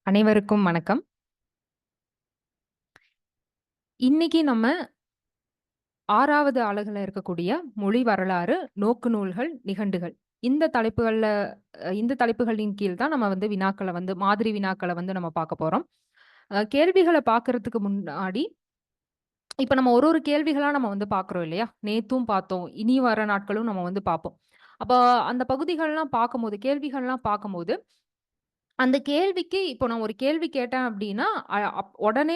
அனைவருக்கும் வணக்கம். இன்னைக்கு நம்ம 6வது அலகுல இருக்கக்கூடிய மொழி வரலாறு, நோக்கு நூல்கள், நிகண்டுகள். இந்த தலைப்புகளின் கீழ் தான் நம்ம வினாக்கள மாதிரி வினாக்கள நம்ம பார்க்க போறோம். கேள்விகள பார்க்கறதுக்கு முன்னாடி, இப்ப நம்ம ஒரு கேள்விகளா நம்ம பார்க்குறோம் இல்லையா? நேத்தும் பார்த்தோம். இனி வர நாட்களும் நம்ம பார்ப்போம். அப்ப அந்த பகுதிகள்லாம் பார்க்கும்போது, கேள்விகள்லாம் பார்க்கும்போது அந்த கேள்விக்கு இப்போ நான் ஒரு கேள்வி கேட்டேன் அப்டின்னா, உடனே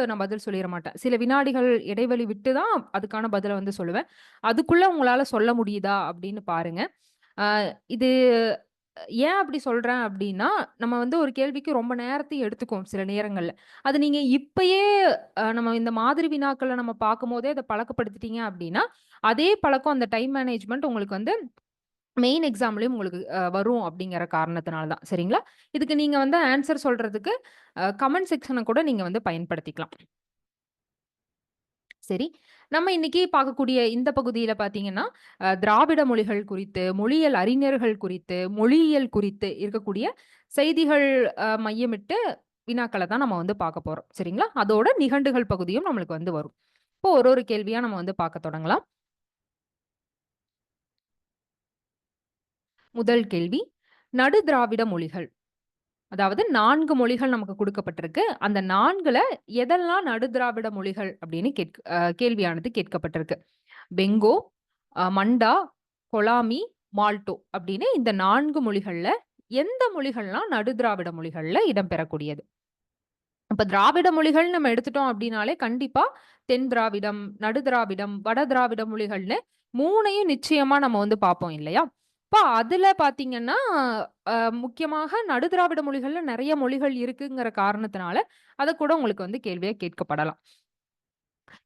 நான் பதில் சொல்லிற மாட்டேன். சில வினாடிகள் இடைவெளி விட்டு தான் அதுக்கான பதில சொல்லுவேன். அதுக்குள்ள உங்களால சொல்ல முடியுதா அப்டின்னு பாருங்க. அ இது ஏன் அப்டி சொல்றேன் அப்டின்னா, நம்ம ஒரு கேள்விக்கு ரொம்ப நேரத்தையும் எடுத்துக்கும் சில நேரங்கள்ல. அது நீங்க இப்பயே நம்ம இந்த மாதிரி வினாக்கள நம்ம பார்க்கும்போதே அத பழக்கப்படுத்திட்டீங்க அப்டின்னா, அதே பழக்கம் அந்த டைம் மேனேஜ்மென்ட் உங்களுக்கு மெயின் எக்ஸாம்லயும் உங்களுக்கு வரும் அப்படிங்கிற காரணத்தினால தான். சரிங்களா? இதுக்கு நீங்க ஆன்சர் சொல்றதுக்கு கமெண்ட் செக்ஷன கூட நீங்க பயன்படுத்திக்கலாம். சரி. நம்ம இன்னைக்கு பார்க்கக்கூடிய இந்த பகுதியில பார்த்தீங்கன்னா, திராவிட மொழிகள் குறித்து, மொழியியல் அறிஞர்கள் குறித்து, மொழியியல் குறித்து இருக்கக்கூடிய செய்திகள் மையமிட்டு வினாக்கள தான் நம்ம பார்க்க போறோம். சரிங்களா? அதோட நிகண்டுகள் பகுதியும் நம்மளுக்கு வரும். இப்போ ஒரு கேள்வியா நம்ம பார்க்க தொடங்கலாம். முதல் கேள்வி, நடுதிராவிட மொழிகள். அதாவது 4 மொழிகள் நமக்கு குடுக்கப்பட்டிருக்கு. அந்த 4ல எதெல்லாம் நடுதிராவிட மொழிகள் அப்படின்னு கேள்வியானது கேட்கப்பட்டிருக்கு. பெங்கோ, மண்டா, கொலாமி, மால்டோ அப்படின்னு இந்த 4 மொழிகள்ல எந்த மொழிகள்லாம் நடுதிராவிட மொழிகள்ல இடம்பெறக்கூடியது? அப்ப திராவிட மொழிகள் நம்ம எடுத்துட்டோம் அப்படின்னாலே கண்டிப்பா தென் திராவிடம், நடுதிராவிடம், வட திராவிட மொழிகள்னு 3யும் நிச்சயமா நம்ம பார்ப்போம் இல்லையா? இப்ப அதுல பார்த்தீங்கன்னா, முக்கியமாக நடுதிராவிட மொழிகள்ல நெறைய மொழிகள் இருக்குங்கிற காரணத்தினால, அத கூட உங்களுக்கு கேள்வியா கேட்கப்படலாம்.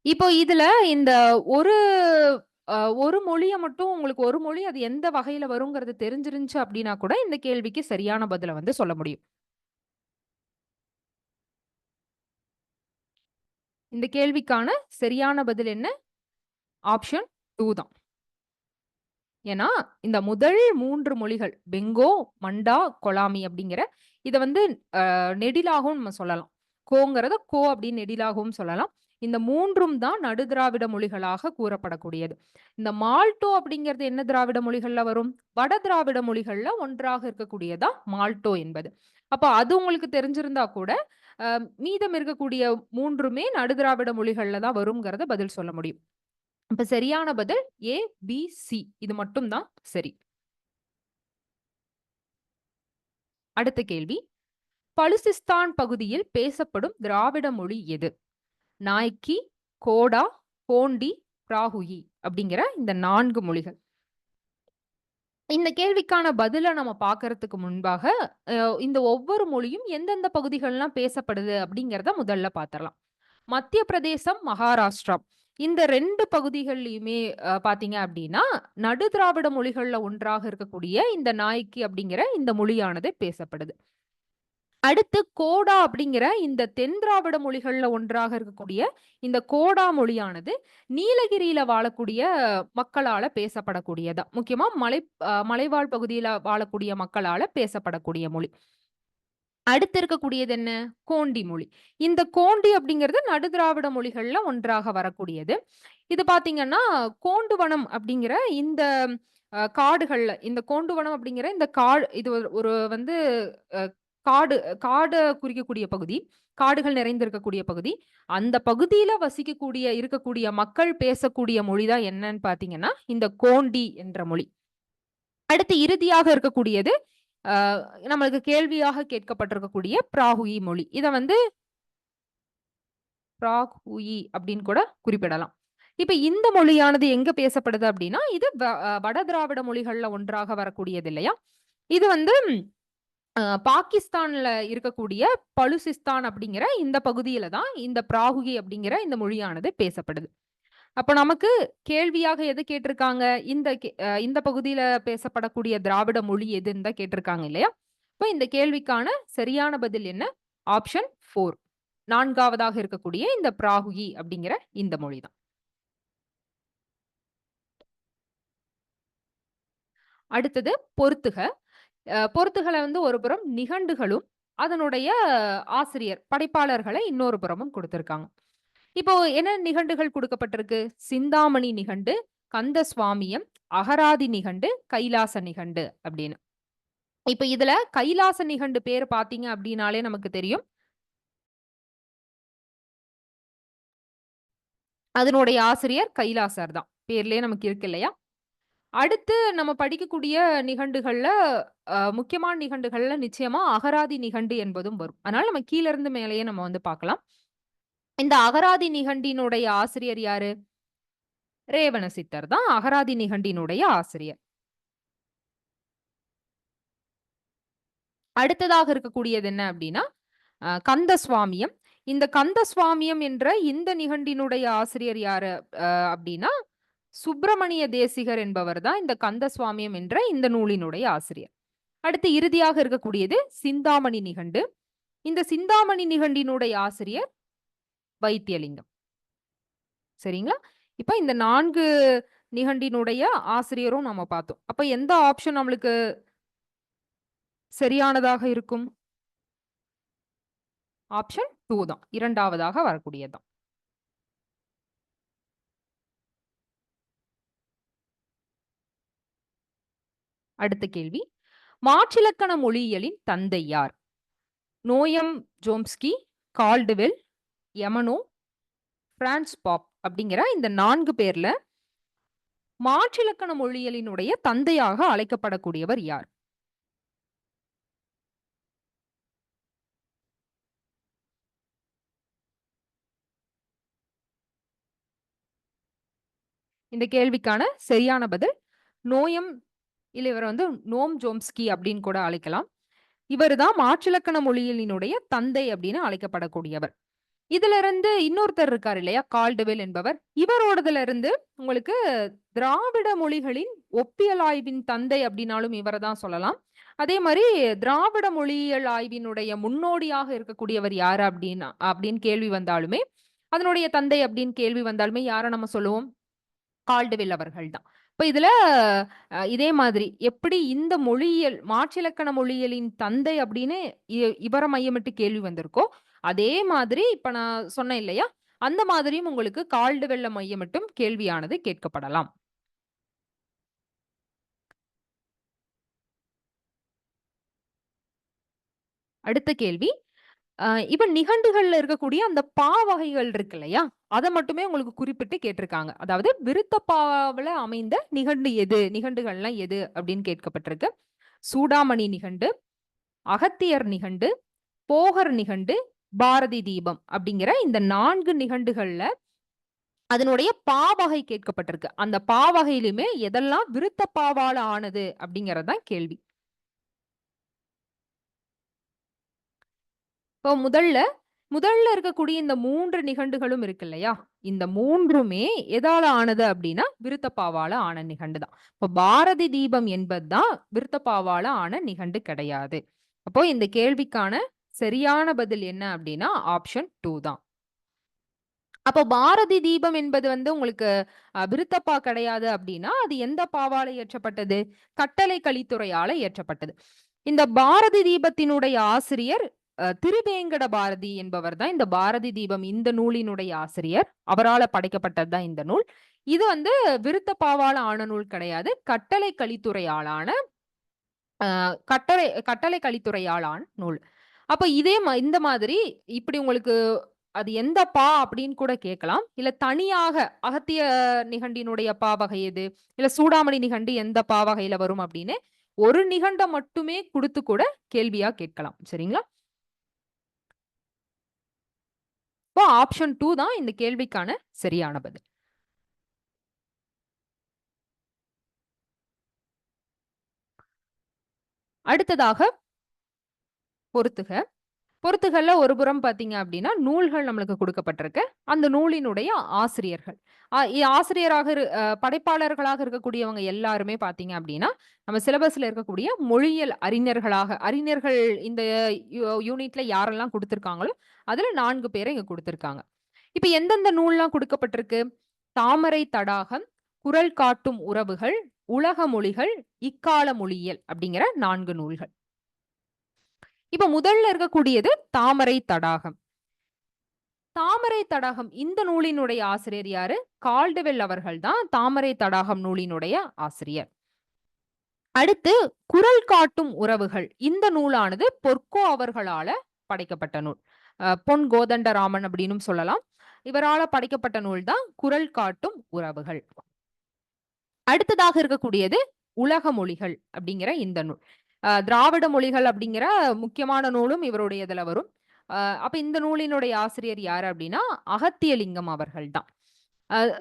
இப்போ இதுல இந்த ஒரு அ ஒரு மொழிய மட்டும் உங்களுக்கு ஒரு மொழி அது எந்த வகையில வருங்கிறது தெரிஞ்சிருந்துச்சு அப்படின்னா கூட, இந்த கேள்விக்கு சரியான பதில சொல்ல முடியும். இந்த கேள்விக்கான சரியான பதில் என்ன? ஆப்ஷன் 2 தான். ஏன்னா, இந்த முதல் 3 மொழிகள் பெங்கோ, மண்டா, கொலாமி அப்படிங்கிற இத நெடிலாகவும் நம்ம சொல்லலாம். கோங்கிறத கோ அப்படின்னு நெடிலாகவும் சொல்லலாம். இந்த 3ம் தான் நடுதிராவிட மொழிகளாக கூறப்படக்கூடியது. இந்த மால்டோ அப்படிங்கிறது என்ன திராவிட மொழிகள்ல வரும்? வட திராவிட மொழிகள்ல ஒன்றாக இருக்கக்கூடியதா மால்டோ என்பது. அப்ப அது உங்களுக்கு தெரிஞ்சிருந்தா கூட, அ மீதம் இருக்கக்கூடிய 3மே நடுதிராவிட மொழிகள்ல தான் வரும்ங்கிறத பதில் சொல்ல முடியும். அப்ப சரியான பதில் ஏ, பி, சி. இது மட்டும் தான் சரி. அடுத்த கேள்வி. பலுசிஸ்தான் பகுதியில் பேசப்படும் திராவிட மொழி எது? நாய்க்கி, கோடா, கோண்டி, பிராகுயி அப்படிங்கிற இந்த 4 மொழிகள். இந்த கேள்விக்கான பதில நம்ம பார்க்கறதுக்கு முன்பாக, அ இந்த ஒவ்வொரு மொழியும் எந்தெந்த பகுதிகள்லாம் பேசப்படுது அப்படிங்கிறத முதல்ல பார்த்துறலாம். மத்திய பிரதேசம், மகாராஷ்டிரா இந்த 2 பகுதிகள்லயுமே பார்த்தீங்க அப்படின்னா, நடுதிராவிட மொழிகள்ல ஒன்றாக இருக்கக்கூடிய இந்த நாய்க்கி அப்படிங்கிற இந்த மொழியானது பேசப்படுது. அடுத்து கோடா அப்படிங்கிற இந்த தென் திராவிட மொழிகள்ல ஒன்றாக இருக்கக்கூடிய இந்த கோடா மொழியானது நீலகிரியில வாழக்கூடிய மக்களால பேசப்படக்கூடியதா. முக்கியமா மலைவாழ் பகுதியில வாழக்கூடிய மக்களால பேசப்படக்கூடிய மொழி. அடுத்து இருக்கக்கூடியது என்ன? கோண்டி மொழி. இந்த கோண்டி அப்படிங்கிறது நடுதிராவிட மொழிகள்ல ஒன்றாக வரக்கூடியது. இது பார்த்தீங்கன்னா, கோண்டுவனம் அப்படிங்கிற இந்த காடுகள்ல இந்த கோண்டுவனம் அப்படிங்கிற இந்த இது ஒரு ஒரு வந்து அ காடு காட குறிக்கக்கூடிய பகுதி. காடுகள் நிறைந்திருக்கக்கூடிய பகுதி. அந்த பகுதியில இருக்கக்கூடிய மக்கள் பேசக்கூடிய மொழி தான் என்னன்னு பார்த்தீங்கன்னா, இந்த கோண்டி என்ற மொழி. அடுத்து இறுதியாக இருக்கக்கூடியது, அ நம்மளுக்கு கேள்வியாக கேட்கப்பட்டிருக்கக்கூடிய பிராகுயி மொழி. இத பிராக்ஹுயி அப்படின்னு கூட குறிப்பிடலாம். இப்ப இந்த மொழியானது எங்க பேசப்படுது அப்படின்னா, இது வட திராவிட மொழிகள்ல ஒன்றாக வரக்கூடியது இல்லையா? இது பாகிஸ்தான்ல இருக்கக்கூடிய பலுசிஸ்தான் அப்படிங்கிற இந்த பகுதியில தான் இந்த பிராகுயி அப்படிங்கிற இந்த மொழியானது பேசப்படுது. அப்ப நமக்கு கேள்வியாக எது கேட்டிருக்காங்க? இந்த பகுதியில பேசப்படக்கூடிய திராவிட மொழி எதுன்னு தான் கேட்டிருக்காங்க இல்லையா? இப்ப இந்த கேள்விக்கான சரியான பதில் என்ன? ஆப்ஷன் 4. 4வதாக இருக்கக்கூடிய இந்த பிராகுயி அப்படிங்கிற இந்த மொழி தான். அடுத்தது பொறுத்துக. பொறுத்துகள ஒருபுறம் நிகண்டுகளும், அதனுடைய ஆசிரியர் படைப்பாளர்களை இன்னொரு புறமும் கொடுத்திருக்காங்க. இப்போ என்ன நிகண்டுகள் கொடுக்கப்பட்டிருக்கு? சிந்தாமணி நிகண்டு, கந்த சுவாமியம், அகராதி நிகண்டு, கைலாச நிகண்டு அப்படின்னு. இப்ப இதுல கைலாச நிகண்டு பேர் பாத்தீங்க அப்படின்னாலே நமக்கு தெரியும். அதனுடைய ஆசிரியர் கைலாசர் தான். பேர்லயே நமக்கு இருக்கு இல்லையா? அடுத்து நம்ம படிக்கக்கூடிய நிகண்டுகள்ல முக்கியமான நிகண்டுகள்ல நிச்சயமா அகராதி நிகண்டு என்பதும் வரும். அதனால நம்ம கீழ இருந்து மேலேயே நம்ம வந்து பார்க்கலாம். இந்த அகராதி நிகண்டினுடைய ஆசிரியர் யாரு? ரேவண சித்தர் தான் அகராதி நிகண்டினுடைய ஆசிரியர். அடுத்ததாக இருக்கக்கூடியது என்ன அப்படின்னா, கந்த சுவாமியம். இந்த கந்த சுவாமியம் என்ற இந்த நிகண்டினுடைய ஆசிரியர் யாரு அப்படின்னா, சுப்பிரமணிய தேசிகர் என்பவர் தான் இந்த கந்த சுவாமியம் என்ற இந்த நூலினுடைய ஆசிரியர். அடுத்து இறுதியாக இருக்கக்கூடியது சிந்தாமணி நிகண்டு. இந்த சிந்தாமணி நிகண்டினுடைய ஆசிரியர் வைத்தியலிங்கம். சரிங்களா? இப்ப இந்த 4 நிகண்டினுடைய ஆசிரியரும் நம்ம பார்த்தோம். அப்ப எந்த ஆப்ஷன் நம்மளுக்கு சரியானதாக இருக்கும்? ஆப்ஷன் 2 தான். இரண்டாவதாக வரக்கூடியது தான். அடுத்த கேள்வி. மாற்றிலக்கண மொழியியலின் தந்தை யார்? நோயம் ஜோம்ஸ்கி, கால்டுவெல், எமனோ, பிரான்ஸ் பாப் அப்படிங்கிற இந்த 4 பேர்ல மாற்றிலக்கண மொழியியலினுடைய தந்தையாக அழைக்கப்படக்கூடியவர் யார்? இந்த கேள்விக்கான சரியான பதில் நோயம், இல்ல இவர் வந்து நோம் ஜோம்ஸ்கி அப்படின்னு கூட அழைக்கலாம். இவர்தான் மாற்றிலக்கண மொழியியலினுடைய தந்தை அப்படின்னு அழைக்கப்படக்கூடியவர். இதுல இருந்து இன்னொருத்தர் இருக்காரு இல்லையா? கால்டுவெல் என்பவர். இவரோடதுல இருந்து உங்களுக்கு திராவிட மொழிகளின் ஒப்பியல் ஆய்வின் தந்தை அப்படின்னாலும் இவரை தான் சொல்லலாம். அதே மாரி திராவிட மொழியியல் ஆய்வினுடைய முன்னோடியாக இருக்கக்கூடியவர் யாரு அப்படின்னு கேள்வி வந்தாலுமே, அதனுடைய தந்தை அப்படின்னு கேள்வி வந்தாலுமே யார நம்ம சொல்லுவோம்? கால்டுவெல் அவர்கள் தான். இப்ப இதுல இதே மாதிரி எப்படி இந்த மொழியியல் மாற்றிலக்கண மொழியியலின் தந்தை அப்படின்னு இவர மையமிட்டு கேள்வி வந்திருக்கோ, அதே மாதிரி இப்ப நான் சொன்னேன் இல்லையா? அந்த மாதிரியும் உங்களுக்கு கால்டுவெல்ல மையமிட்டும் கேள்வியானது கேட்கப்படலாம். அடுத்த கேள்வி. இப்ப நிகண்டுகள்ல இருக்கக்கூடிய அந்த பா வகைகள் இருக்கு இல்லையா? அத மட்டுமே உங்களுக்கு குறிப்பிட்டு கேட்டிருக்காங்க. அதாவது விருத்த பாவுல அமைந்த நிகண்டு எது? நிகண்டுகள்லாம் எது? அப்படின்னு கேட்கப்பட்டிருக்கு. சூடாமணி நிகண்டு, அகத்தியர் நிகண்டு, போகர் நிகண்டு, பாரதி தீபம் அப்படிங்கிற இந்த 4 நிகண்டுகள்ல அதனுடைய பாவகை கேட்கப்பட்டிருக்கு. அந்த பாவகையிலுமே எதெல்லாம் விருத்த பாவால ஆனது அப்படிங்கிறது தான் கேள்வி. இப்போ முதல்ல இருக்கக்கூடிய இந்த 3 நிகண்டுகளும் இருக்கு இல்லையா? இந்த 3மே எதால ஆனது அப்படின்னா, விருத்தப்பாவால ஆன நிகண்டு தான். இப்போ பாரதி தீபம் என்பது தான் விருத்தப்பாவால ஆன நிகண்டு கிடையாது. அப்போ இந்த கேள்விக்கான சரியான பதில் என்ன அப்படின்னா, ஆப்ஷன் 2 தான். அப்போ பாரதி தீபம் என்பது வந்து உங்களுக்கு விருத்தப்பா கிடையாது அப்படின்னா, அது எந்த பாவால இயற்றப்பட்டது? கட்டளை கலித்துறையால இயற்றப்பட்டது. இந்த பாரதி தீபத்தினுடைய ஆசிரியர் திருவேங்கட பாரதி என்பவர் தான் இந்த பாரதி தீபம் இந்த நூலினுடைய ஆசிரியர். அவரால படைக்கப்பட்டது தான் இந்த நூல். இது வந்து விருத்தப்பாவால ஆன நூல் கிடையாது. கட்டளை கலித்துறையாலான கட்டளை கலித்துறையாலான நூல். அப்ப இதே இந்த மாதிரி இப்படி உங்களுக்கு அது எந்த பா அப்படின்னு கூட கேட்கலாம். இல்ல தனியாக அகத்திய நிகண்டினுடைய பா வகை எது? இல்ல சூடாமணி நிகண்டு எந்த பா வகையில வரும் அப்படின்னு ஒரு நிகண்ட மட்டுமே குடுத்து கூட கேள்வியா கேட்கலாம். சரிங்களா? இப்போ ஆப்ஷன் 2 தான் இந்த கேள்விக்கான சரியான பதில். அடுத்ததாக பொறுத்துக. பொறுத்துகள்ல ஒரு புறம் பார்த்தீங்க அப்படின்னா, நூல்கள் நம்மளுக்கு குடுக்கப்பட்டிருக்கு. அந்த நூலினுடைய ஆசிரியர்கள். ஆசிரியராக படைப்பாளர்களாக இருக்கக்கூடியவங்க எல்லாருமே பார்த்தீங்க அப்படின்னா, நம்ம சிலபஸ்ல இருக்கக்கூடிய மொழியியல் அறிஞர்கள் இந்த யூனிட்ல யாரெல்லாம் குடுத்திருக்காங்களோ, அதுல 4 பேர இங்க குடுத்திருக்காங்க. இப்ப எந்தெந்த நூல்லாம் குடுக்கப்பட்டிருக்கு? தாமரை தடாகம், குறள் காட்டும் உறவுகள், உலக மொழிகள், இக்கால மொழியியல் அப்படிங்கிற 4 நூல்கள். இப்ப முதல்ல இருக்கக்கூடியது தாமரை தடாகம். தாமரை தடாகம் இந்த நூலினுடைய ஆசிரியர் யாரு? கால்டுவெல் அவர்கள் தான் தாமரை தடாகம் நூலினுடைய ஆசிரியர். அடுத்து குரல் காட்டும் உறவுகள். இந்த நூலானது பொற்கோ அவர்களால படைக்கப்பட்ட நூல். பொன் கோதண்டராமன் அப்படின்னு சொல்லலாம். இவரால படைக்கப்பட்ட நூல் தான் குரல் காட்டும் உறவுகள். அடுத்ததாக இருக்கக்கூடியது உலக மொழிகள் அப்படிங்கிற இந்த நூல். திராவிட மொழிகள் அப்படிங்கிற முக்கியமான நூலும் இவருடையதுல வரும். அப்ப இந்த நூலினுடைய ஆசிரியர் யாரு அப்படின்னா அகத்தியலிங்கம் அவர்கள் தான்.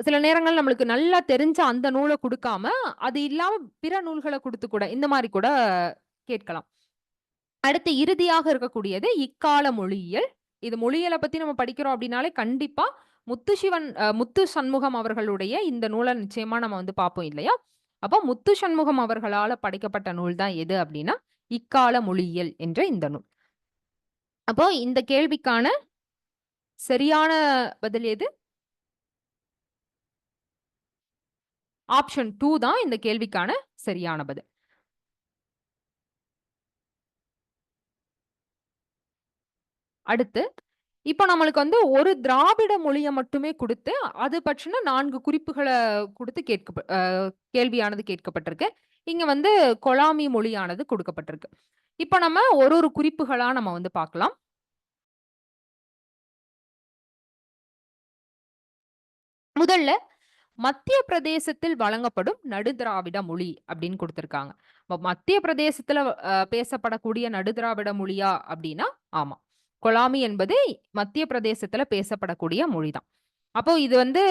சில நேரங்கள் நம்மளுக்கு நல்லா தெரிஞ்ச அந்த நூலை கொடுக்காம அது இல்லாம பிற நூல்களை கொடுத்து கூட இந்த மாதிரி கூட கேட்கலாம். அடுத்து இறுதியாக இருக்கக்கூடியது இக்கால மொழியியல். இது மொழியியலை பத்தி நம்ம படிக்கிறோம் அப்படின்னாலே கண்டிப்பா முத்து சண்முகம் அவர்களுடைய இந்த நூலை நிச்சயமா நம்ம வந்து பார்ப்போம் இல்லையா? அப்போ முத்து சண்முகம் அவர்களால படைக்கப்பட்ட நூல் தான் எது அப்படின்னா இக்கால மொழியியல் என்ற இந்த நூல். அப்போ இந்த கேள்விக்கான சரியான பதில் எது? ஆப்ஷன் 2 தான் இந்த கேள்விக்கான சரியான பதில். அடுத்து இப்ப நம்மளுக்கு வந்து ஒரு திராவிட மொழிய மட்டுமே குடுத்து, அது பற்றின 4 குறிப்புகள குடுத்து கேள்வியானது கேட்கப்பட்டிருக்கு. இங்க வந்து கொலாமி மொழியானது கொடுக்கப்பட்டிருக்கு. இப்ப நம்ம ஒரு குறிப்புகளா நம்ம வந்து பார்க்கலாம். முதல்ல மத்திய பிரதேசத்தில் வழங்கப்படும் நடுதிராவிட மொழி அப்படின்னு கொடுத்திருக்காங்க. மத்திய பிரதேசத்துல பேசப்படக்கூடிய நடுதிராவிட மொழியா அப்படின்னா ஆமா. கொலாமி என்பது மத்திய பிரதேசத்துல பேசப்படக்கூடிய மொழிதான். அப்போ இது வந்து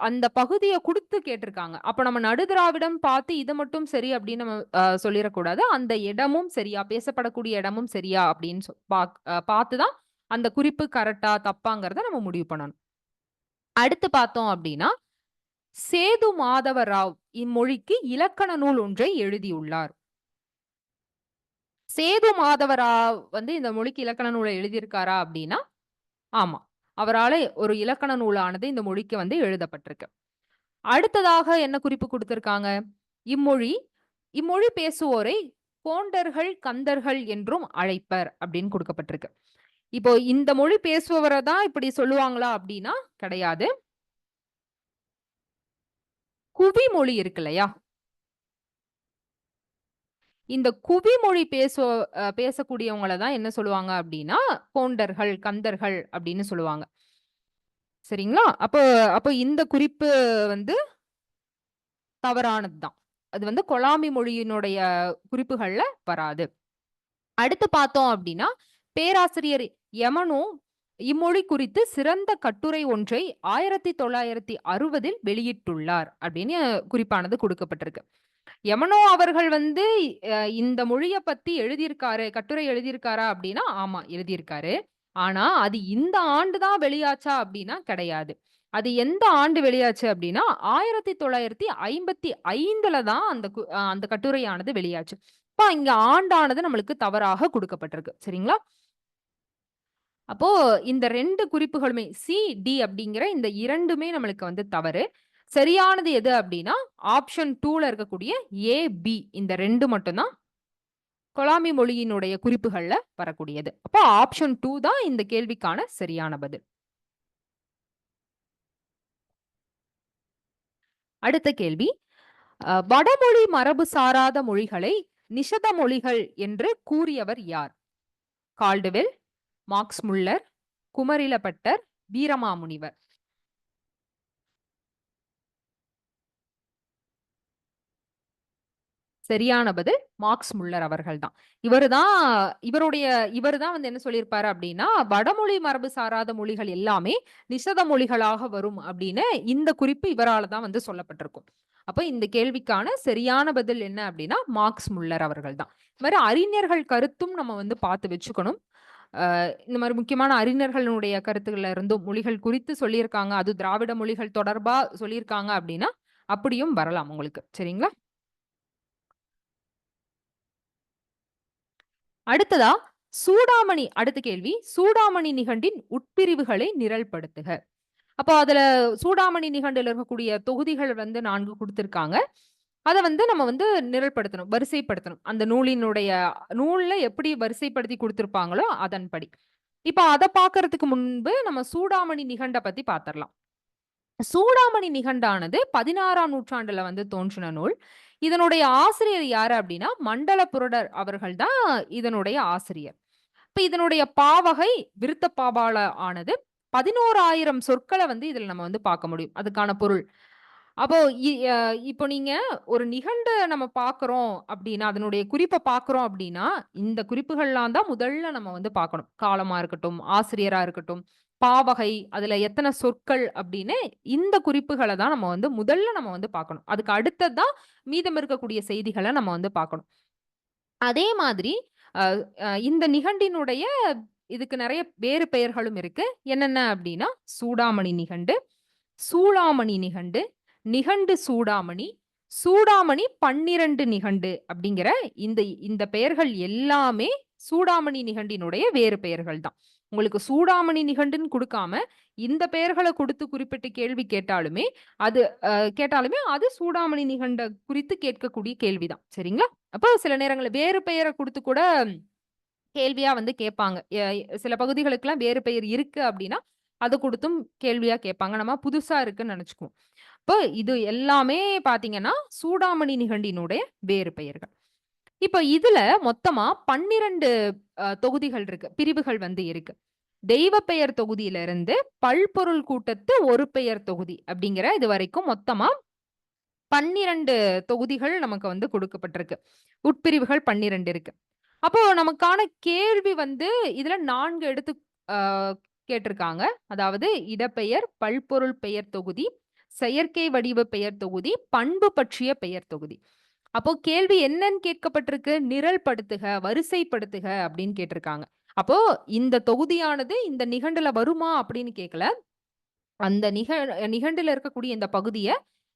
அந்த பகுதியை கொடுத்து கேட்டிருக்காங்க. அப்ப நம்ம நடுதிராவிடம் பார்த்து இது மட்டும் சரி அப்படின்னு நம்ம சொல்லிடக்கூடாது. அந்த இடமும் சரியா பேசப்படக்கூடிய இடமும் சரியா அப்படின்னு பார்த்துதான் அந்த குறிப்பு கரெக்டா தப்பாங்கிறத நம்ம முடிவு பண்ணணும். அடுத்து பார்த்தோம் அப்படின்னா சேது மாதவ ராவ் இம்மொழிக்கு இலக்கண நூல் ஒன்றை எழுதியுள்ளார். சேது மாதவ ராவ் வந்து இந்த மொழிக்கு இலக்கண நூலை எழுதியிருக்காரா அப்படின்னா ஆமா. அவரால ஒரு இலக்கண நூலானது இந்த மொழிக்கு வந்து எழுதப்பட்டிருக்கு. அடுத்ததாக என்ன குறிப்பு கொடுத்திருக்காங்க? இம்மொழி பேசுவோரை கோண்டர்கள், கந்தர்கள் என்றும் அழைப்பர் அப்படின்னு கொடுக்கப்பட்டிருக்கு. இப்போ இந்த மொழி பேசுபவரை தான் இப்படி சொல்லுவாங்களா அப்படின்னா கிடையாது. குவி மொழி இருக்கு இல்லையா? இந்த குவி மொழி பேசக்கூடியவங்கள தான் என்ன சொல்லுவாங்க அப்படின்னா கோண்டர்கள், கந்தர்கள் அப்படின்னு சொல்லுவாங்க. சரிங்களா? அப்போ அப்போ இந்த குறிப்பு வந்து தவறானது தான். அது வந்து கொலாமி மொழியினுடைய குறிப்புகள்ல வராது. அடுத்து பார்த்தோம் அப்படின்னா பேராசிரியர் யமனோ இம்மொழி குறித்து சிறந்த கட்டுரை ஒன்றை 1960 வெளியிட்டுள்ளார் அப்படின்னு குறிப்பானது கொடுக்கப்பட்டிருக்கு. யமனோ அவர்கள் வந்து இந்த மொழிய பத்தி எழுதியிருக்காரு, கட்டுரை எழுதியிருக்காரா அப்படின்னா ஆமா எழுதியிருக்காரு. ஆனா அது இந்த ஆண்டு தான் வெளியாச்சா அப்படின்னா கிடையாது. அது எந்த ஆண்டு வெளியாச்சு அப்படின்னா 1955ல தான் அந்த கட்டுரையானது வெளியாச்சு. அப்ப இங்க ஆண்டானது நம்மளுக்கு தவறாக கொடுக்கப்பட்டிருக்கு. சரிங்களா? அப்போ இந்த 2 குறிப்புகளுமே சி, டி அப்படிங்கிற இந்த 2மே நம்மளுக்கு வந்து தவறு. சரியானது எது அப்படின்னா ஆப்ஷன் 2ல இருக்கக்கூடிய ஏ, பி இந்த 2 மட்டும் தான் கொலாமி மொழியினுடைய குறிப்புகள்ல வரக்கூடியது. அப்போ ஆப்ஷன் 2 தான் இந்த கேள்விக்கான சரியான பதில். அடுத்த கேள்வி வடமொழி மரபு சாராத மொழிகளை நிஷத மொழிகள் என்று கூறியவர் யார்? Caldwell, Max Muller, Kumarilabhattar, Veeramamunivar. சரியான பதில் மார்க்ஸ் முல்லர் அவர்கள் தான். இவருதான் வந்து என்ன சொல்லியிருப்பாரு அப்படின்னா வடமொழி மரபு சாராத மொழிகள் எல்லாமே நிஷத மொழிகளாக வரும் அப்படின்னு இந்த குறிப்பு இவரால தான் வந்து சொல்லப்பட்டிருக்கும். அப்ப இந்த கேள்விக்கான சரியான பதில் என்ன அப்படின்னா மார்க்ஸ் முல்லர் அவர்கள் தான். இந்த மாதிரி அறிஞர்கள் கருத்தும் நம்ம வந்து பார்த்து வச்சுக்கணும். இந்த மாதிரி முக்கியமான அறிஞர்களுடைய கருத்துக்கள்ல இருந்தும் மொழிகள் குறித்து சொல்லியிருக்காங்க. அது திராவிட மொழிகள் தொடர்பா சொல்லியிருக்காங்க அப்படின்னா அப்படியும் வரலாம் உங்களுக்கு. சரிங்களா? அடுத்ததா அடுத்த கேள்வி சூடாமணி நிகண்டின் உட்பிரிவுகளை நிரல்படுத்துக. அப்போ அதுல சூடாமணி நிகண்டில் இருக்கக்கூடிய தொகுதிகள் வந்து 4 கொடுத்திருக்காங்க. அத வந்து நம்ம வந்து நிரல்படுத்தணும், வரிசைப்படுத்தணும். அந்த நூல்ல எப்படி வரிசைப்படுத்தி குடுத்திருப்பாங்களோ அதன்படி. இப்ப அத பார்க்கறதுக்கு முன்பு நம்ம சூடாமணி நிகண்ட பத்தி பார்த்திரலாம். சூடாமணி நிகண்டானது 16ஆம் நூற்றாண்டுல வந்து தோன்றின நூல். இதனுடைய ஆசிரியர் யாரு அப்டின்னா, மண்டலபுரடர் அவர்கள் தான் இதனுடைய ஆசிரியர். இப்ப இதனுடைய பாவகை விருத்த பாபால ஆனது. 11,000 சொற்கள வந்து இதுல நம்ம வந்து பார்க்க முடியும். அதுக்கான பொருள். அப்போ இ அ இப்போ நீங்க ஒரு நிகண்ட நம்ம பார்க்குறோம் அப்டின்னா, அதனுடைய குறிப்ப பார்க்குறோம் அப்டின்னா, இந்த குறிப்புகள்லாம் தான் முதல்ல நம்ம வந்து பார்க்கணும். காலமா இருக்கட்டும், ஆசிரியரா இருக்கட்டும், பாவகை, அதுல எத்தன சொற்கள் அப்டின்னு இந்த குறிப்புகள தான் நம்ம வந்து பார்க்கணும். அதுக்கு அடுத்தது தான் மீதம் இருக்கக்கூடிய செய்திகள நம்ம வந்து பார்க்கணும். அதே மாதிரி அ இந்த நிகண்டினுடைய இதுக்கு நெறைய வேறு பெயர்களும் இருக்கு. என்னென்ன அப்டின்னா, சூடாமணி நிகண்டு, சூளாமணி நிகண்டு, நிகண்டு சூடாமணி, சூடாமணி 12 நிகண்டு அப்படிங்கிற இந்த இந்த பெயர்கள் எல்லாமே சூடாமணி நிகண்டினுடைய வேறு பெயர்கள் தான். உங்களுக்கு சூடாமணி நிகண்டுன்னு குடுக்காம, இந்த பெயர்கள குடுத்து குறிப்பிட்டு கேள்வி கேட்டாலுமே, அது அது சூடாமணி நிகண்ட குறித்து கேட்கக்கூடிய கேள்விதான். சரிங்களா? அப்ப சில நேரங்கள்ல வேறு பெயர குடுத்து கூட கேள்வியா வந்து கேட்பாங்க. சில பகுதிகளுக்கெல்லாம் வேறு பெயர் இருக்கு அப்டின்னா, அத குடுத்தும் கேள்வியா கேட்பாங்க. நம்ம புதுசா இருக்குன்னு நெனச்சுக்குவோம். இப்ப இது எல்லாமே பார்த்தீங்கன்னா, சூடாமணி நிகண்டினுடைய வேறு பெயர்கள். இப்ப இதுல மொத்தமா 12 தொகுதிகள் இருக்கு. பிரிவுகள் வந்து இருக்கு. தெய்வப்பெயர் தொகுதியிலிருந்து பல்பொருள் கூட்டத்து ஒரு பெயர் தொகுதி அப்படிங்கிற இதுவரைக்கும் மொத்தமா 12 தொகுதிகள் நமக்கு வந்து கொடுக்கப்பட்டிருக்கு. உட்பிரிவுகள் 12 இருக்கு. அப்போ நமக்கான கேள்வி வந்து இதுல 4 எடுத்து அ கேட்டிருக்காங்க. அதாவது இடப்பெயர், பல்பொருள் பெயர் தொகுதி, செயற்கை வடிவ பெயர் தொகுதி, பண்பு பற்றிய பெயர் தொகுதி. அப்போ கேள்வி என்னன்னு கேட்கப்பட்டிருக்கு? நிரல் படுத்துக, வரிசைப்படுத்துக அப்படின்னு கேட்டிருக்காங்க. அப்போ இந்த தொகுதியானது இந்த நிகண்டுல வருமா அப்படின்னு கேட்கல. அந்த நிகண்டுல இருக்கக்கூடிய இந்த பகுதிய,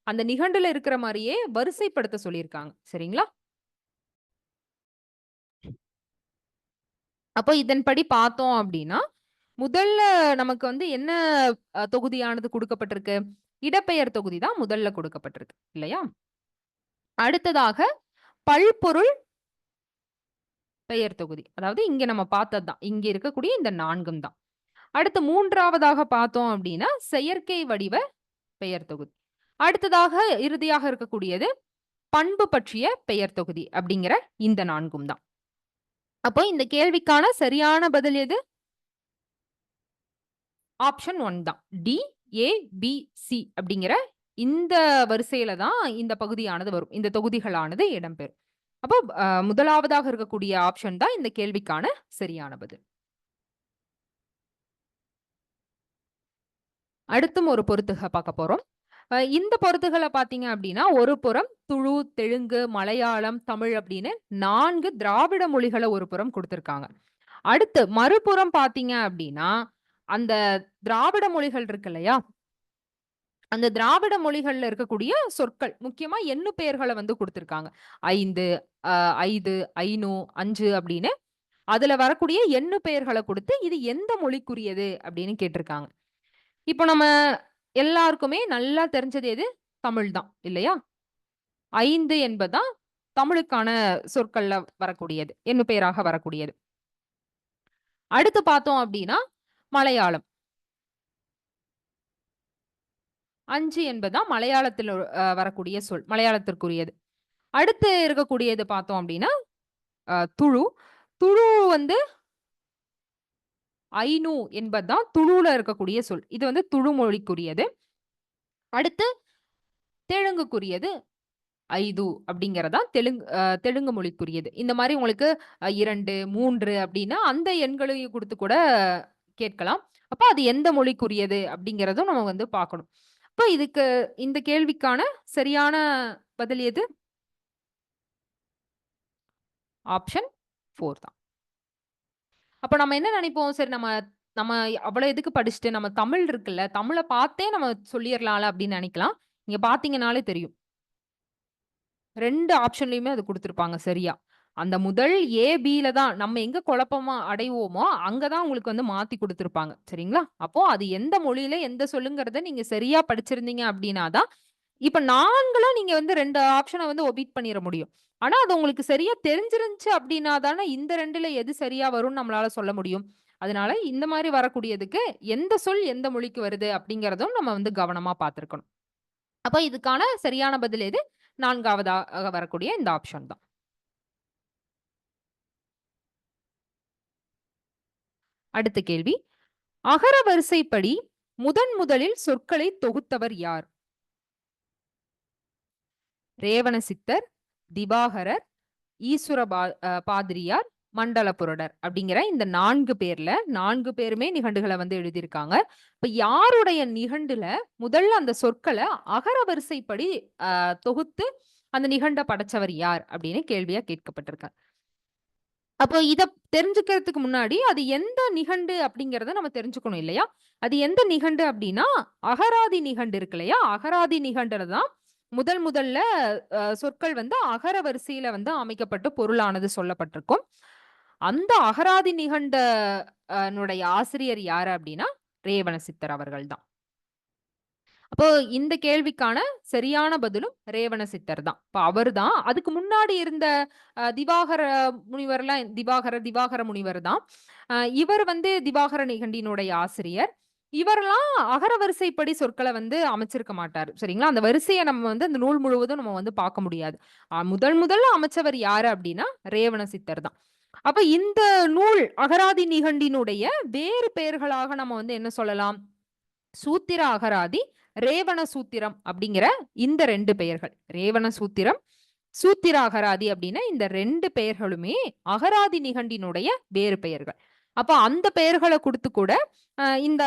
அந்த நிகண்டுல இருக்கிற மாரியே வரிசைப்படுத்த சொல்லியிருக்காங்க. சரிங்களா? அப்போ இதன்படி பார்த்தோம் அப்டின்னா, முதல்ல நமக்கு வந்து என்ன தொகுதியானது குடுக்கப்பட்டிருக்கு? இடப்பெயர் தொகுதி தான் முதல்ல கொடுக்கப்பட்டிருக்கு. இல்லையா? அடுத்ததாக பல்பொருள் பெயர் தொகுதி. அதாவது இங்க நம்ம பார்த்தது தான். இங்க இருக்கக்கூடிய இந்த 4ம் தான். அடுத்து 3வதாக பார்த்தோம் அப்டின்னா, செயற்கை வடிவ பெயர் தொகுதி. அடுத்ததாக இறுதியாக இருக்கக்கூடியது பண்பு பற்றிய பெயர் தொகுதி அப்டிங்கிற இந்த 4ம் தான். அப்போ இந்த கேள்விக்கான சரியான பதில் எது? ஆப்ஷன் 1 தான். டி, ஏ, பி, சி அப்படிங்கிற இந்த வரிசையில தான் இந்த பகுதியானது வரும். இந்த தொகுதிகளானது இடம்பெறும். அப்போ முதலாவதாக இருக்கக்கூடிய ஆப்ஷன் தான் இந்த கேள்விக்கான சரியான பதில். அடுத்தும் ஒரு பொறுத்துக பார்க்க போறோம். இந்த பொறுத்துகள பார்த்தீங்க அப்படின்னா, ஒரு புறம் துளு, தெலுங்கு, மலையாளம், தமிழ் அப்படின்னு 4 திராவிட மொழிகள ஒரு புறம் குடுத்திருக்காங்க. அடுத்து மறுபுறம் பார்த்தீங்க அப்படின்னா, அந்த திராவிட மொழிகள் இருக்கு இல்லையா? அந்த திராவிட மொழிகள்ல இருக்கக்கூடிய சொற்கள், முக்கியமா எண்ணு பெயர்கள வந்து குடுத்திருக்காங்க. 5, அ 5, 5, 5 அப்படின்னு. அதுல வரக்கூடிய எண்ணு பெயர்கள குடுத்து, இது எந்த மொழிக்குரியது அப்படின்னு கேட்டிருக்காங்க. இப்போ நம்ம எல்லாருக்குமே நல்லா தெரிஞ்சது எது? தமிழ் தான் இல்லையா? 5 என்பது தான் தமிழுக்கான சொற்கள்ல வரக்கூடியது. எண்ணு பெயராக வரக்கூடியது. அடுத்து பார்த்தோம் அப்படின்னா, மலையாளம். 5 என்பது தான் மலையாளத்தில வரக்கூடிய சொல். மலையாளத்திற்குரியது. அடுத்து இருக்கக்கூடியது பார்த்தோம் அப்டின்னா, துளு. துளு வந்து ஐனு என்பது தான் துளுல இருக்கக்கூடிய சொல். இது வந்து துளு மொழிக்குரியது. அடுத்து தெலுங்குக்குரியது ஐது அப்படிங்கிறது தான் தெலுங்கு மொழிக்குரியது. இந்த மாரி உங்களுக்கு 2, 3 அப்டின்னா அந்த எண்களையும் குடுத்து கூட கேட்கலாம். அப்ப அது எந்த மொழிக்குரியது அப்படிங்கிறதும் நம்ம வந்து பார்க்கணும். அப்ப இதுக்கு இந்த கேள்விக்கான சரியான பதில் எது? ஆப்ஷன் 4 தான். அப்ப நம்ம என்ன நெனைப்போம், சரி நம்ம நம்ம அவ்வளோ எதுக்கு படிச்சுட்டு, நம்ம தமிழ் இருக்குல்ல, தமிழ பார்த்தே நம்ம சொல்லிறலாம்ல அப்படின்னு நெனைக்கலாம். நீங்க பார்த்தீங்கன்னாலே தெரியும். 2 ஆப்ஷன்லயுமே அது குடுத்திருப்பாங்க சரியா. அந்த முதல் ஏ, பில தான் நம்ம எங்க குழப்பமா அடைவோமோ, அங்க தான் உங்களுக்கு வந்து மாத்தி குடுத்திருப்பாங்க. சரிங்களா? அப்போ அது எந்த மொழியில எந்த சொல்லுங்கிறத நீங்க சரியா படிச்சிருந்தீங்க அப்படின்னா தான், இப்ப நான்களா நீங்க வந்து 2 ஆப்ஷன வந்து ஒமிட் பண்ணிற முடியும். ஆனா, அது உங்களுக்கு சரியா தெரிஞ்சிருந்துச்சு அப்டின்னா தானே இந்த 2ல எது சரியா வரும்னு நம்மளால சொல்ல முடியும். அதனால இந்த மாரி வரக்கூடியதுக்கு எந்த சொல் எந்த மொழிக்கு வருது அப்டிங்கிறதும் நம்ம வந்து கவனமா பார்த்திருக்கணும். அப்ப இதுக்கான சரியான பதில் எது? 4வதா வரக்கூடிய இந்த ஆப்ஷன் தான். அடுத்த கேள்வி. அகர வரிசைப்படி முதலில் சொற்களை தொகுத்தவர் யார்? ரேவண சித்தர், திவாகரர், ஈசுர பாதிரியார், மண்டலபுரடர் அப்படிங்கிற இந்த 4 பேர்ல 4 பேருமே நிகண்டுகள வந்து எழுதியிருக்காங்க. இப்ப யாருடைய நிகண்டுல முதல்ல அந்த சொற்கள அகர வரிசைப்படி தொகுத்து அந்த நிகண்ட படைச்சவர் யார்? அப்படின்னு கேள்வியா கேட்கப்பட்டிருக்கு. அப்போ இத தெரிஞ்சுக்கிறதுக்கு முன்னாடி, அது எந்த நிகண்டு அப்படிங்கிறத நம்ம தெரிஞ்சுக்கணும் இல்லையா? அது எந்த நிகண்டு அப்படின்னா, அகராதி நிகண்டு இருக்கு இல்லையா? அகராதி நிகண்டுல தான் முதல்ல சொற்கள் வந்து அகர வரிசையில வந்து அமைக்கப்பட்டு பொருளானது சொல்லப்பட்டிருக்கும். அந்த அகராதி நிகண்ட னுடைய ஆசிரியர் யாரு அப்படின்னா, ரேவண சித்தர் அவர்கள் தான். அப்போ இந்த கேள்விக்கான சரியான பதிலும் ரேவண சித்தர் தான். இப்ப அவர் தான். அதுக்கு முன்னாடி இருந்த திவாகர முனிவர்லாம் திவாகர முனிவர் தான். இவர் வந்து திவாகர நிகண்டினுடைய ஆசிரியர். இவரெல்லாம் அகர வரிசைப்படி சொற்கள வந்து அமைச்சிருக்க மாட்டாரு. சரிங்களா? அந்த வரிசைய நம்ம வந்து அந்த நூல் முழுவதும் நம்ம வந்து பார்க்க முடியாது. முதல்ல அமைச்சவர் யாரு அப்டின்னா, ரேவண சித்தர் தான். அப்ப இந்த நூல் அகராதி நிகண்டினுடைய வேறு பெயர்களாக நம்ம வந்து என்ன சொல்லலாம்? சூத்திர அகராதி, ரேவண சூத்திரம் அப்படிங்கிற இந்த 2 பெயர்கள். ரேவண சூத்திரம், சூத்திர அகராதி அப்படின்னா இந்த 2 பெயர்களுமே அகராதி நிகண்டினுடைய வேறு பெயர்கள். அப்ப அந்த பெயர்கள குடுத்து கூட இந்த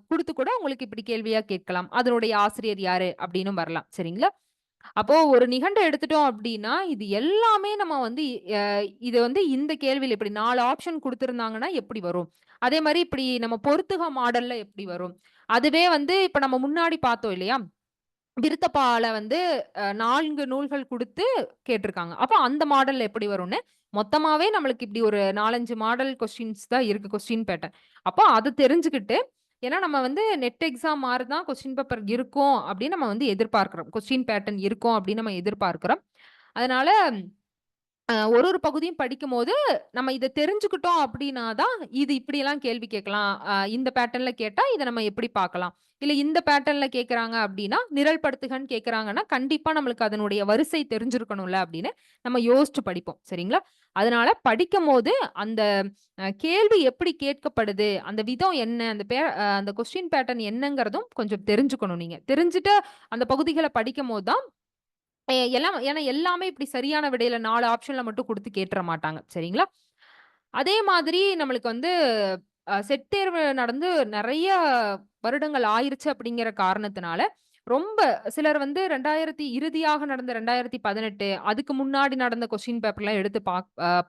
குடுத்து கூட உங்களுக்கு இப்படி கேள்வியா கேட்கலாம். அதனுடைய ஆசிரியர் யாரு? அப்படின்னும் வரலாம். சரிங்களா? அப்போ ஒரு நிகண்ட எடுத்துட்டோம் அப்டின்னா, இது எல்லாமே நம்ம வந்து அ இது வந்து இந்த கேள்வியில இப்படி 4 ஆப்ஷன் குடுத்திருந்தாங்கன்னா எப்படி வரும்? அதே மாரி இப்படி நம்ம பொறுத்துக மாடல்ல எப்படி வரும்? அதுவே வந்து இப்ப நம்ம முன்னாடி பார்த்தோம் இல்லையா? விருத்தப்பால வந்து 4 நூல்கள் குடுத்து கேட்டிருக்காங்க. அப்ப அந்த மாடல்ல எப்படி வரும்னு, மொத்தமாவே நம்மளுக்கு இப்படி ஒரு 4, 5 மாடல் கொஸ்டின்ஸ் தான் இருக்கு. Question pattern. அப்போ அத தெரிஞ்சுக்கிட்டு ஏன்னா நம்ம வந்து நெட் எக்ஸாம் மாரி தான் கொஸ்டின் பேப்பர் இருக்கும் அப்படின்னு நம்ம வந்து எதிர்பார்க்கிறோம். கொஸ்டின் பேட்டர்ன் இருக்கும் அப்படின்னு நம்ம எதிர்பார்க்கிறோம். அதனால ஒரு பகுதியும் படிக்கும்போது, நம்ம இத தெரிஞ்சுக்கிட்டோம் அப்டின்னா தான், இது இப்படியெல்லாம் கேள்வி கேட்கலாம். இந்த பேட்டர்ன்ல கேட்டா, இத நம்ம எப்படி பார்க்கலாம்? இல்ல இந்த பேட்டர்ன்ல கேட்கறாங்க அப்டின்னா, நிரல் படுத்துகன்னு கேட்கறாங்கன்னா, கண்டிப்பா நம்மளுக்கு அதனுடைய வரிசை தெரிஞ்சிருக்கணும்ல அப்படின்னு நம்ம யோசிச்சு படிப்போம். சரிங்களா? அதனால படிக்கும்போது அந்த கேள்வி எப்படி கேட்கப்படுது? அந்த விதம் என்ன? அந்த கொஸ்டின் பேட்டர்ன் என்னங்கிறதும் கொஞ்சம் தெரிஞ்சுக்கணும் நீங்க. தெரிஞ்சுட்டு அந்த பகுதிகள படிக்கும்போது தான் எல்லாம் ஏன்னா எல்லாமே இப்படி சரியான விடையில 4 ஆப்ஷன்ல மட்டும் குடுத்து கேட்டுற மாட்டாங்க. சரிங்களா? அதே மாதிரி நம்மளுக்கு வந்து செட் தேர்வு நடந்து நெறைய வருடங்கள் ஆயிருச்சு அப்படிங்கிற காரணத்தினால, ரொம்ப சிலர் வந்து 2000 இறுதியாக நடந்த 2018 அதுக்கு முன்னாடி நடந்த கொஸ்டின் பேப்பர்லாம் எடுத்து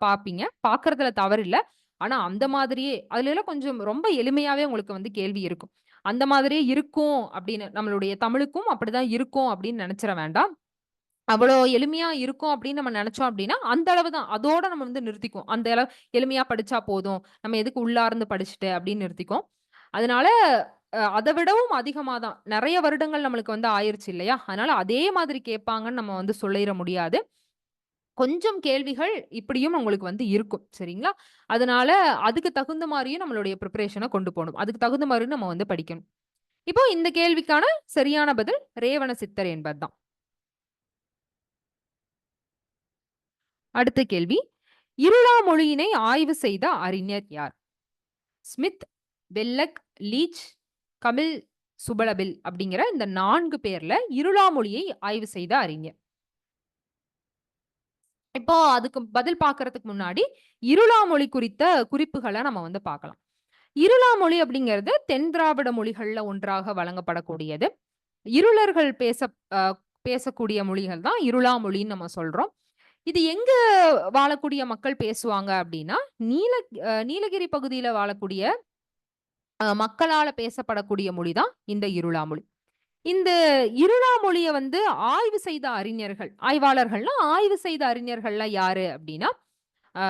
பாப்பீங்க. பாக்குறதுல தவறில்ல. ஆனா அந்த மாதிரியே அதுலலாம் கொஞ்சம் ரொம்ப எளிமையாவே உங்களுக்கு வந்து கேள்வி இருக்கும். அந்த மாதிரியே இருக்கும் அப்படின்னு நம்மளுடைய தமிழுக்கும் அப்படிதான் இருக்கும் அப்படின்னு நெனச்சிற வேண்டாம். அவ்வளோ எளிமையா இருக்கும் அப்படின்னு நம்ம நெனச்சோம் அப்படின்னா, அந்த அளவு தான். அதோட நம்ம வந்து நிறுத்திக்குவோம். அந்த அளவு எளிமையா படிச்சா போதும். நம்ம எதுக்கு உள்ளார்ந்து படிச்சுட்டு அப்படின்னு நிறுத்திக்குவோம். அதனால அத விடவும் அதிகமா தான். நெறைய வருடங்கள் நம்மளுக்கு வந்து ஆயிருச்சு இல்லையா? அதனால அதே மாதிரி கேட்பாங்கன்னு நம்ம வந்து சொல்லிற முடியாது. கொஞ்சம் கேள்விகள் இப்படியும் உங்களுக்கு வந்து இருக்கும். சரிங்களா? அதனால அதுக்கு தகுந்த மாரியும் நம்மளுடைய பிரிப்பரேஷன கொண்டு போணும். அதுக்கு தகுந்த மாரியும் நம்ம வந்து படிக்கணும். இப்போ இந்த கேள்விக்கான சரியான பதில் ரேவண சித்தர் என்பது தான். அடுத்த கேள்வி. இருளா மொழியினை ஆய்வு செய்த அறிஞர் யார்? ஸ்மித், பெல்லக், லீச், கமில் சுபலபில் அப்படிங்கிற இந்த 4 பேர்ல இருளா மொழியை ஆய்வு செய்த அறிஞர். இப்போ அதுக்கு பதில் பார்க்கறதுக்கு முன்னாடி, இருளா மொழி குறித்த குறிப்புகள நம்ம வந்து பார்க்கலாம். இருளா மொழி அப்படிங்கிறது தென் திராவிட மொழிகள்ல ஒன்றாக வழங்கப்படக்கூடியது. இருளர்கள் அ பேசக்கூடிய மொழிகள் தான் இருளா மொழின்னு நம்ம சொல்றோம். இது எங்க வாழக்கூடிய மக்கள் பேசுவாங்க அப்டின்னா, நீல நீலகிரி பகுதியில வாழக்கூடிய மக்களால பேசப்படக்கூடிய மொழி தான் இந்த இருளா மொழி. இந்த இருளா மொழிய வந்து ஆய்வு செய்த அறிஞர்கள், ஆய்வு செய்த அறிஞர்கள்லாம் யாரு அப்டின்னா, அ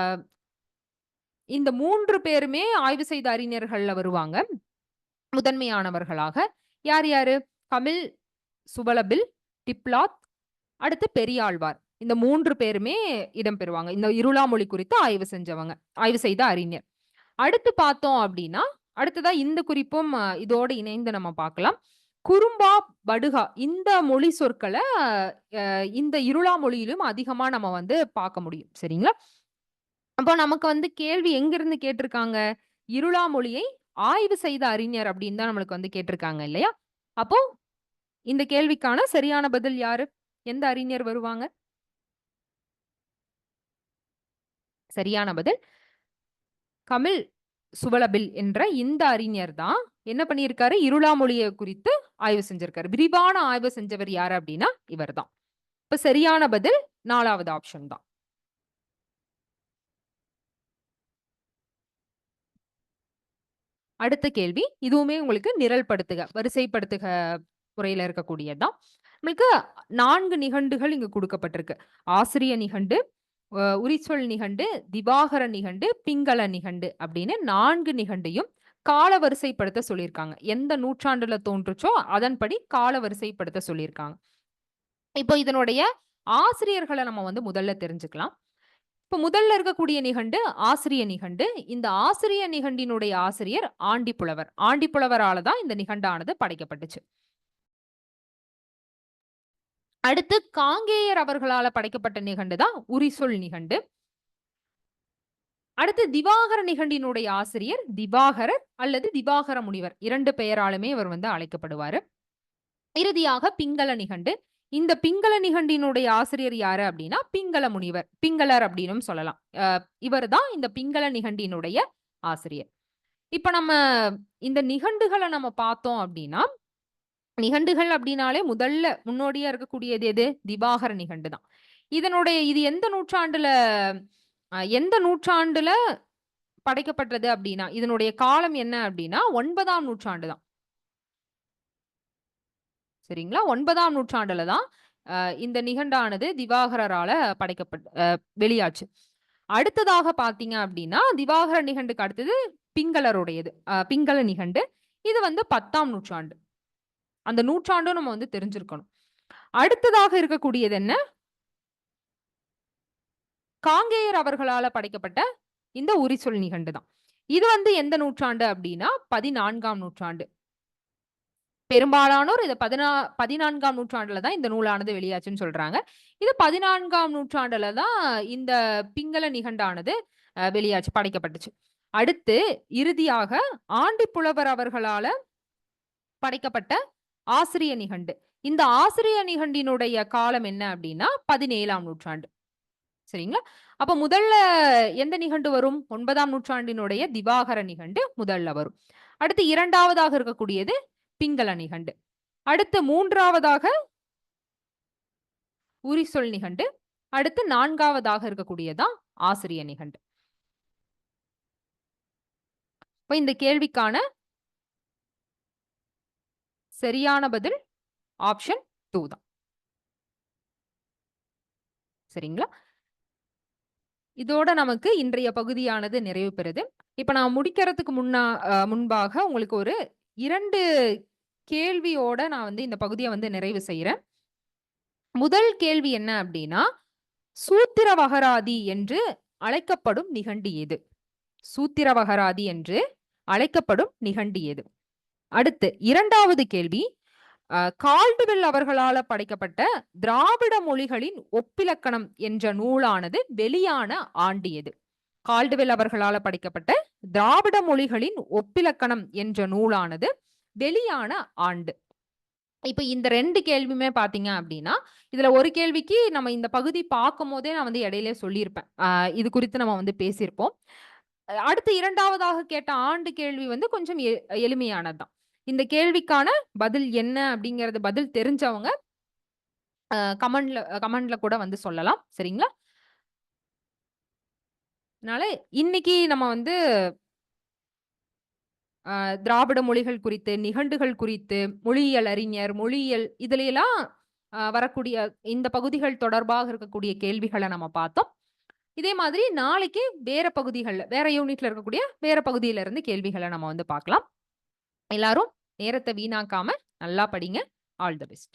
இந்த 3 பேருமே ஆய்வு செய்த அறிஞர்கள்ல வருவாங்க. முதன்மையானவர்களாக. யார் யாரு? கமில், சுபலபில், டிப்லாத், அடுத்து பெரியாழ்வார். இந்த 3 பேருமே இடம்பெறுவாங்க. இந்த இருளாமொழி குறித்து ஆய்வு செய்த அறிஞர். அடுத்து பார்த்தோம் அப்படின்னா, அடுத்ததா இந்த குறிப்பும் இதோடு இணைந்து நம்ம பார்க்கலாம். குறும்பா, படுகா இந்த மொழி சொற்கள இந்த இருளாமொழியிலும் அதிகமா நம்ம வந்து பார்க்க முடியும். சரிங்களா? அப்போ நமக்கு வந்து கேள்வி எங்கிருந்து கேட்டிருக்காங்க? இருளாமொழியை ஆய்வு செய்த அறிஞர் அப்படின்னு தான் நம்மளுக்கு வந்து கேட்டிருக்காங்க இல்லையா? அப்போ இந்த கேள்விக்கான சரியான பதில் யாரு? எந்த அறிஞர் வருவாங்க? சரியான பதில் கமில் சுவலபில் என்ற இந்த அறிஞர் தான் என்ன பண்ணியிருக்காரு? இருளாமொழிய குறித்து ஆய்வு செஞ்சிருக்காரு. விரிவான ஆய்வு செஞ்சவர் யாரு அப்படின்னா, இவர் தான். இப்ப சரியான பதில் 4வது ஆப்ஷன் தான். அடுத்த கேள்வி. இதுவுமே உங்களுக்கு நிரல்படுத்துக, வரிசைப்படுத்துக முறையில இருக்கக்கூடியது தான். நம்மளுக்கு 4 நிகண்டுகள் இங்கு குடுக்கப்பட்டிருக்கு. ஆசிரிய நிகண்டு, உரிச்சொல் நிகண்டு, திவாகர நிகண்டு, பிங்கள நிகண்டு அப்படின்னு 4 நிகண்டையும் கால வரிசைப்படுத்த சொல்லியிருக்காங்க. எந்த நூற்றாண்டுல தோன்றுச்சோ அதன்படி கால வரிசைப்படுத்த சொல்லியிருக்காங்க. இப்போ இதனுடைய ஆசிரியர்கள நம்ம வந்து முதல்ல தெரிஞ்சுக்கலாம். இப்ப முதல்ல இருக்கக்கூடிய நிகண்டு ஆசிரிய நிகண்டு. இந்த ஆசிரிய நிகண்டினுடைய ஆசிரியர் ஆண்டிப்புலவர். ஆண்டிப்புலவரால தான் இந்த நிகண்டானது படைக்கப்பட்டுச்சு. அடுத்து காங்கேயர் அவர்களால படைக்கப்பட்ட நிகண்டு தான் உரிசொல் நிகண்டு. அடுத்து திவாகர நிகண்டினுடைய ஆசிரியர் திவாகரர் அல்லது திவாகர முனிவர் 2 பெயராலுமே இவர் வந்து அழைக்கப்படுவாரு. இறுதியாக பிங்கள நிகண்டு. இந்த பிங்கள நிகண்டினுடைய ஆசிரியர் யாரு அப்படின்னா பிங்கள முனிவர், பிங்களர் அப்படின்னும் சொல்லலாம். இவர் தான் இந்த பிங்கள நிகண்டினுடைய ஆசிரியர். இப்ப நம்ம இந்த நிகண்டுகள நம்ம பார்த்தோம் அப்படின்னா, நிகண்டுகள் அப்படின்னாலே முதல்ல முன்னோடியா இருக்கக்கூடியது எது? திவாகர நிகண்டு தான். இது எந்த நூற்றாண்டுல படைக்கப்பட்டது அப்படின்னா, இதனுடைய காலம் என்ன அப்படின்னா 9ஆம் நூற்றாண்டு தான். சரிங்களா? 9ஆம் நூற்றாண்டுல தான் இந்த நிகண்டானது திவாகரரால வெளியாச்சு. அடுத்ததாக பார்த்தீங்க அப்படின்னா, திவாகர நிகண்டுக்கு அடுத்தது பிங்களருடையது. பிங்கள நிகண்டு. இது வந்து 10ஆம் நூற்றாண்டு. அந்த நூற்றாண்டும் நம்ம வந்து தெரிஞ்சிருக்கணும். அடுத்ததாக இருக்கக்கூடியது என்ன? காங்கேயர் அவர்களால படைக்கப்பட்ட இந்த உரிச்சொல் நிகண்டு தான். இது வந்து எந்த நூற்றாண்டு அப்படின்னா 14ஆம் நூற்றாண்டு. பெரும்பாலானோர் இத 14ஆம் நூற்றாண்டுல தான் இந்த நூலானது வெளியாச்சுன்னு சொல்றாங்க. இது 14ஆம் நூற்றாண்டுல தான் இந்த பிங்கள நிகண்டானது வெளியாச்சு, படைக்கப்பட்டுச்சு. அடுத்து இறுதியாக ஆண்டிப்புலவர் அவர்களால படைக்கப்பட்ட ஆசிரிய நிகண்டு. இந்த ஆசிரிய நிகண்டினுடைய காலம் என்ன அப்படின்னா 17ஆம் நூற்றாண்டு. சரிங்களா? அப்ப முதல்ல எந்த நிகண்டு வரும்? 9ஆம் நூற்றாண்டினுடைய திவாகர நிகண்டு முதல்ல வரும். அடுத்து 2வதாக இருக்கக்கூடியது பிங்கள நிகண்டு. அடுத்து 3வதாக உரிசொல் நிகண்டு. அடுத்து 4வதாக இருக்கக்கூடியதான் ஆசிரிய நிகண்டு. இப்ப இந்த கேள்விக்கான சரியான பதில் ஆப்ஷன் 2 தான். சரிங்களா? இதோட நமக்கு இன்றைய பகுதியானது நிறைவு பெறுது. இப்ப நான் முடிக்கிறதுக்கு முன்பாக உங்களுக்கு ஒரு 2 கேள்வியோட நான் வந்து இந்த பகுதிய வந்து நிறைவு செய்றேன். முதல் கேள்வி என்ன அப்படின்னா, சூத்திரவகராதி என்று அழைக்கப்படும் நிகண்டு எது? சூத்திரவகராதி என்று அழைக்கப்படும் நிகண்டு எது? அடுத்து 2வது கேள்வி, கால்டுவெல் அவர்களால படைக்கப்பட்ட திராவிட மொழிகளின் ஒப்பிலக்கணம் என்ற நூலானது வெளியான ஆண்டு எது? கால்டுவெல் அவர்களால படைக்கப்பட்ட திராவிட மொழிகளின் ஒப்பிலக்கணம் என்ற நூலானது வெளியான ஆண்டு. இப்ப இந்த 2 கேள்வியுமே பார்த்தீங்க அப்படின்னா, இதுல ஒரு கேள்விக்கு நம்ம இந்த பகுதி பார்க்கும்போதே நான் வந்து இடையிலே சொல்லியிருப்பேன். இது குறித்து நம்ம வந்து பேசியிருப்போம். அடுத்து 2வதாக கேட்ட ஆண்டு கேள்வி வந்து கொஞ்சம் எளிமையானது தான். இந்த கேள்விக்கான பதில் என்ன அப்படிங்கிறது பதில் தெரிஞ்சவங்க கமெண்ட்ல கூட வந்து சொல்லலாம். சரிங்களா? அதனால இன்னைக்கு நம்ம வந்து திராவிட மொழிகள் குறித்து, நிகண்டுகள் குறித்து, மொழியியல் அறிஞர், மொழியியல் இதுலயெல்லாம் வரக்கூடிய இந்த பகுதிகள் தொடர்பாக இருக்கக்கூடிய கேள்விகள நம்ம பார்த்தோம். இதே மாதிரி நாளைக்கு வேற யூனிட்ல இருக்கக்கூடிய வேற பகுதியில இருந்து கேள்விகள நம்ம வந்து பார்க்கலாம். எல்லாரும் நேரத்த வீணாக்காம நல்லா படிங்க. All the best.